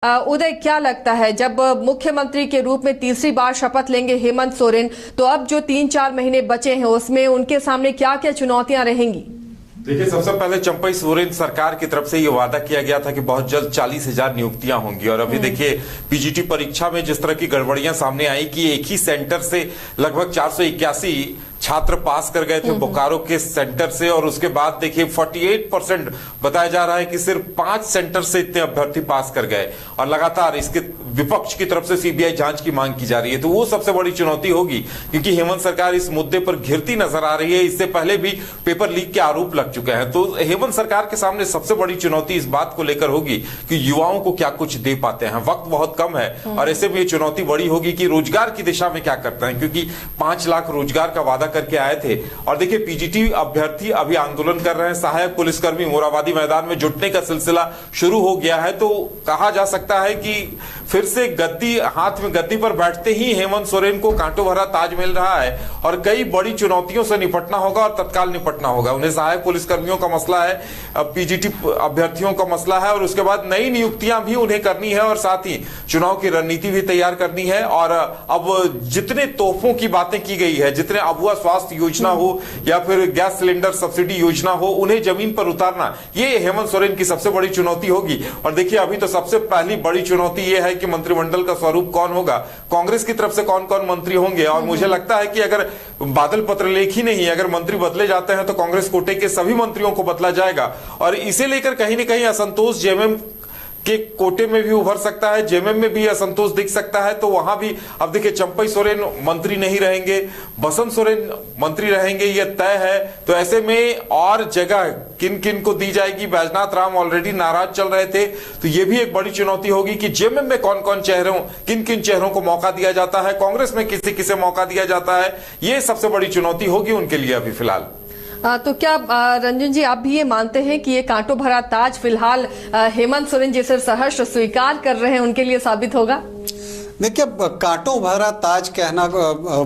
उदय, क्या लगता है जब मुख्यमंत्री के रूप में तीसरी बार शपथ लेंगे हेमंत सोरेन, तो अब जो 3-4 महीने बचे हैं उसमें उनके सामने क्या क्या चुनौतियां रहेंगी? देखिए, सबसे पहले चंपई सोरेन सरकार की तरफ से ये वादा किया गया था कि बहुत जल्द 40,000 नियुक्तियां होंगी और अभी देखिए पीजीटी परीक्षा में जिस तरह की गड़बड़ियां सामने आई कि एक ही सेंटर से लगभग 481 छात्र पास कर गए थे बोकारो के सेंटर से, और उसके बाद देखिए 48% बताया जा रहा है कि सिर्फ 5 सेंटर से इतने अभ्यर्थी पास कर गए और लगातार इसके विपक्ष की तरफ से सीबीआई जांच की मांग की जा रही है। तो वो सबसे बड़ी चुनौती होगी क्योंकि हेमंत सरकार इस मुद्दे पर घिरती नजर आ रही है। इससे पहले भी पेपर लीक के आरोप लग चुके हैं। तो हेमंत सरकार के सामने सबसे बड़ी चुनौती इस बात को लेकर होगी कि युवाओं को क्या कुछ दे पाते हैं। वक्त बहुत कम है और ऐसे में ये चुनौती बड़ी होगी कि रोजगार की दिशा में क्या करते हैं, क्योंकि 5 लाख रोजगार का वादा करके आए थे। और देखिए पीजीटी अभ्यर्थी अभी आंदोलन कर रहे हैं, सहायक पुलिसकर्मी मोराबादी मैदान में जुटने का सिलसिला शुरू हो गया है। तो कहा जा सकता है कि फिर से गद्दी हाथ में गद्दी पर बैठते ही हेमंत सोरेन को कांटों भरा ताज मिल रहा है और कई बड़ी चुनौतियों से निपटना होगा और तत्काल निपटना होगा। उन्हें सहायक पुलिसकर्मियों का मसला है, पीजीटी अभ्यर्थियों का मसला है और उसके बाद नई नियुक्तियां भी उन्हें करनी है और साथ ही चुनाव की रणनीति भी तैयार करनी है। और अब जितने तोहफों की बातें की गई है, जितने अबुआ स्वास्थ्य योजना हो या फिर गैस सिलेंडर सब्सिडी योजना हो, उन्हें जमीन पर उतारना ये हेमंत सोरेन की सबसे बड़ी चुनौती होगी। और देखिए अभी तो सबसे पहली बड़ी चुनौती ये है कि मंत्रिमंडल का स्वरूप कौन होगा, कांग्रेस की तरफ से कौन कौन मंत्री होंगे। और मुझे लगता है कि अगर बादल पत्र लेख ही नहीं, अगर मंत्री बदले जाते हैं तो कांग्रेस कोटे के सभी मंत्रियों को बदला जाएगा और इसे लेकर कहीं ना कहीं असंतोष जेएमएम के कोटे में भी उभर सकता है, जेएमएम में भी असंतोष दिख सकता है। तो वहां भी अब देखिए चंपई सोरेन मंत्री नहीं रहेंगे, बसंत सोरेन मंत्री रहेंगे, ये तय है। तो ऐसे में और जगह किन किन को दी जाएगी, बैजनाथ राम ऑलरेडी नाराज चल रहे थे, तो ये भी एक बड़ी चुनौती होगी कि जेएमएम में कौन कौन किन किन चेहरों को मौका दिया जाता है, कांग्रेस में किसे किसे मौका दिया जाता है। ये सबसे बड़ी चुनौती होगी उनके लिए अभी फिलहाल। तो क्या रंजन जी, आप भी ये मानते हैं कि ये कांटों भरा ताज फिलहाल हेमंत सोरेन जिसे सहर्ष स्वीकार कर रहे हैं उनके लिए साबित होगा? देखिए, कांटों भरा ताज कहना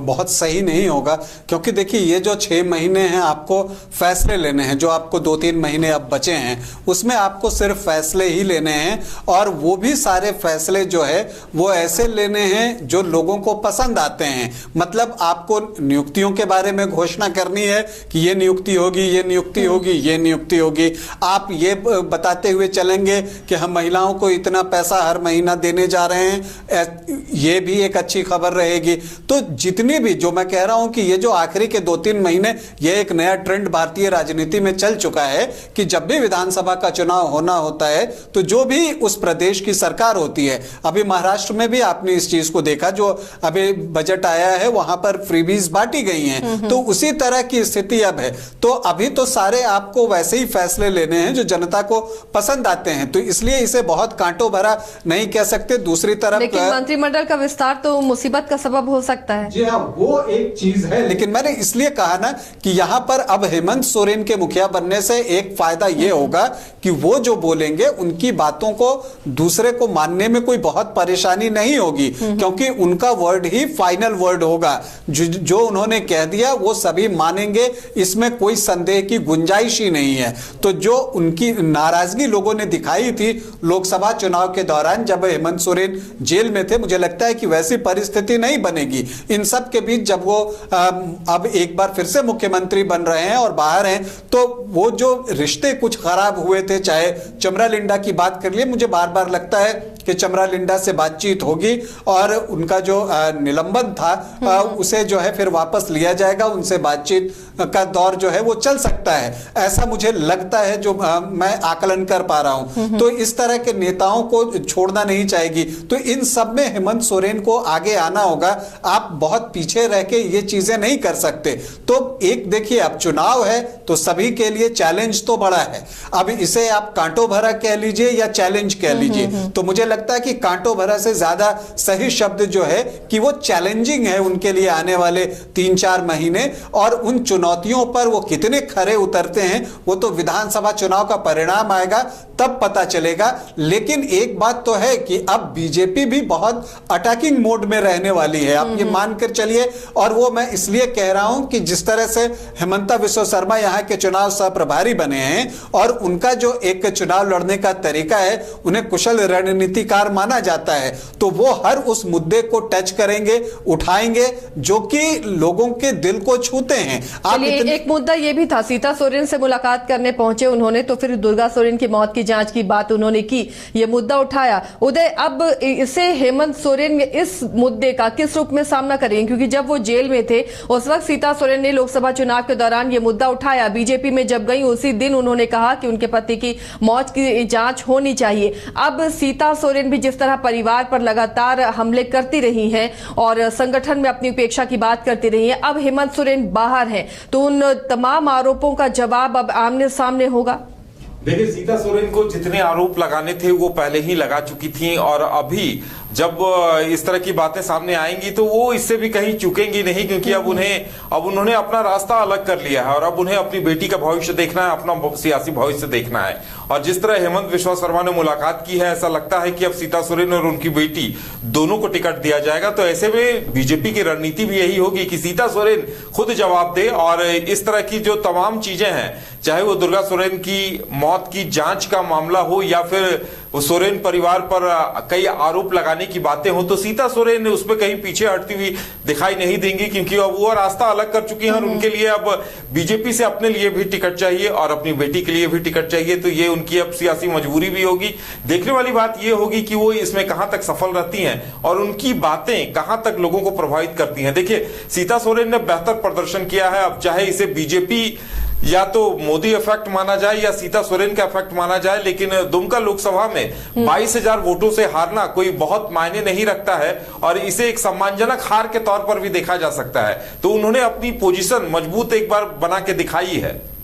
बहुत सही नहीं होगा क्योंकि देखिए ये जो 6 महीने हैं आपको फैसले लेने हैं, जो आपको 2-3 महीने अब बचे हैं उसमें आपको सिर्फ फैसले ही लेने हैं और वो भी सारे फैसले जो है वो ऐसे लेने हैं जो लोगों को पसंद आते हैं। मतलब आपको नियुक्तियों के बारे में घोषणा करनी है कि ये नियुक्ति होगी, ये नियुक्ति होगी, ये नियुक्ति होगी। आप ये बताते हुए चलेंगे कि हम महिलाओं को इतना पैसा हर महीना देने जा रहे हैं, ये भी एक अच्छी खबर रहेगी। तो जितनी भी, जो मैं कह रहा हूं कि ये जो आखिरी के 2-3 महीने, ये एक नया ट्रेंड भारतीय राजनीति में चल चुका है कि जब भी विधानसभा का चुनाव होना होता है तो जो भी उस प्रदेश की सरकार होती है, अभी महाराष्ट्र में भी आपने इस चीज को देखा, जो अभी बजट आया है वहां पर फ्रीबीज बांटी गई हैं, तो उसी तरह की स्थिति अब है। तो अभी तो सारे आपको वैसे ही फैसले लेने हैं जो जनता को पसंद आते हैं, तो इसलिए इसे बहुत कांटों भरा नहीं कह सकते। दूसरी तरफ मंत्रिमंडल का विस्तार तो मुसीबत का सबब हो सकता है। जी हाँ, वो एक चीज है, लेकिन मैंने इसलिए कहा ना कि यहां पर अब हेमंत सोरेन के मुखिया बनने से एक फायदा ये होगा कि वो जो बोलेंगे उनकी बातों को दूसरे को मानने में कोई बहुत परेशानी नहीं होगी क्योंकि उनका वर्ड ही फाइनल वर्ड होगा। जो उन्होंने कह दिया वो सभी मानेंगे, इसमें कोई संदेह की गुंजाइश ही नहीं है। तो जो उनकी नाराजगी लोगों ने दिखाई थी लोकसभा चुनाव के दौरान जब हेमंत सोरेन जेल में थे, मुझे लगता है कि वैसी परिस्थिति नहीं बनेगी इन सब के बीच जब वो अब एक बार फिर से मुख्यमंत्री बन रहे हैं और बाहर हैं। तो वो जो रिश्ते कुछ खराब हुए थे, चाहे चमरा लिंडा की बात कर लिए, मुझे बार बार लगता है कि चमरा लिंडा से बातचीत होगी और उनका जो निलंबन था उसे जो है फिर वापस लिया जाएगा, उनसे बातचीत का दौर जो है वो चल सकता है, ऐसा मुझे लगता है, जो मैं आकलन कर पा रहा हूं। तो इस तरह के नेताओं को छोड़ना नहीं चाहिए। तो इन सब में हेमंत सोरेन को आगे आना होगा। आप बहुत पीछे रह के ये चीजें नहीं कर सकते। तो एक देखिए, अब चुनाव है तो सभी के लिए चैलेंज तो बड़ा है। अब इसे आप कांटों भरा कह लीजिए या चैलेंज कह लीजिए, तो मुझे लगता है कि कांटों भरा से ज्यादा सही शब्द जो है कि वो चैलेंजिंग है उनके लिए आने वाले 3-4 महीने। और उन चुनौतियों पर वो कितने खरे उतरते हैं वो तो विधानसभा चुनाव का परिणाम आएगा तब पता चलेगा। लेकिन एक बात तो है कि अब बीजेपी भी बहुत अटैकिंग मोड में रहने वाली है, आप ये मानकर चलिए। और वो मैं इसलिए कह रहा हूं कि जिस तरह से हेमंता विश्व शर्मा यहां के चुनाव सह प्रभारी बने हैं और उनका जो एक चुनाव लड़ने का तरीका है, उन्हें कुशल रणनीति क्रांतिकार माना जाता है, तो वो हर उस मुद्दे को टच करेंगे, उठाएंगे, जो कि लोगों के दिल को छूते हैं। चलिए, एक मुद्दा ये भी था, सीता सोरेन से मुलाकात करने पहुंचे उन्होंने, तो फिर दुर्गा सोरेन की मौत की जांच की बात उन्होंने की, ये मुद्दा उठाया। उदय, अब इसे हेमंत सोरेन इस मुद्दे का किस रूप में सामना करेंगे? क्योंकि जब वो जेल में थे उस वक्त सीता सोरेन ने लोकसभा चुनाव के दौरान ये मुद्दा उठाया, बीजेपी में जब गई उसी दिन उन्होंने कहा कि उनके पति की मौत की जांच होनी चाहिए। अब सीता सोरेन भी जिस तरह परिवार पर लगातार हमले करती रही हैं और संगठन में अपनी उपेक्षा की बात करती रही हैं, अब हेमंत सोरेन बाहर हैं, तो उन तमाम आरोपों का जवाब अब आमने सामने होगा। देखिए, सीता सोरेन को जितने आरोप लगाने थे वो पहले ही लगा चुकी थी, और अभी जब इस तरह की बातें सामने आएंगी तो वो इससे भी कहीं चुकेंगी नहीं, क्योंकि अब उन्होंने अपना रास्ता अलग कर लिया है और अब उन्हें अपनी बेटी का भविष्य देखना है, अपना सियासी भविष्य देखना है। और जिस तरह हेमंत बिस्वा शर्मा ने मुलाकात की है, ऐसा लगता है कि अब सीता सोरेन और उनकी बेटी दोनों को टिकट दिया जाएगा। तो ऐसे में बीजेपी की रणनीति भी यही होगी कि सीता सोरेन खुद जवाब दे, और इस तरह की जो तमाम चीजें हैं, चाहे वो दुर्गा सोरेन की मौत की जांच का मामला हो या फिर सोरेन परिवार पर कई आरोप लगाने की बातें हो, तो सीता सोरेन उसमें कहीं पीछे हटती हुई दिखाई नहीं देंगी, क्योंकि अब वो रास्ता अलग कर चुकी हैं और उनके लिए अब बीजेपी से अपने लिए भी टिकट चाहिए और अपनी बेटी के लिए भी टिकट चाहिए। तो ये उनकी अब सियासी मजबूरी भी होगी। देखने वाली बात ये होगी कि वो इसमें कहां तक सफल रहती हैं और उनकी बातें कहां तक लोगों को प्रभावित करती हैं। देखिए, सीता सोरेन ने बेहतर प्रदर्शन किया है, अब चाहे इसे बीजेपी या तो मोदी इफेक्ट माना जाए या सीता सोरेन का इफेक्ट माना जाए, लेकिन दुमका लोकसभा में 22,000 वोटों से हारना कोई बहुत मायने नहीं रखता है और इसे एक सम्मानजनक हार के तौर पर भी देखा जा सकता है। तो उन्होंने अपनी पोजीशन मजबूत एक बार बना के दिखाई है।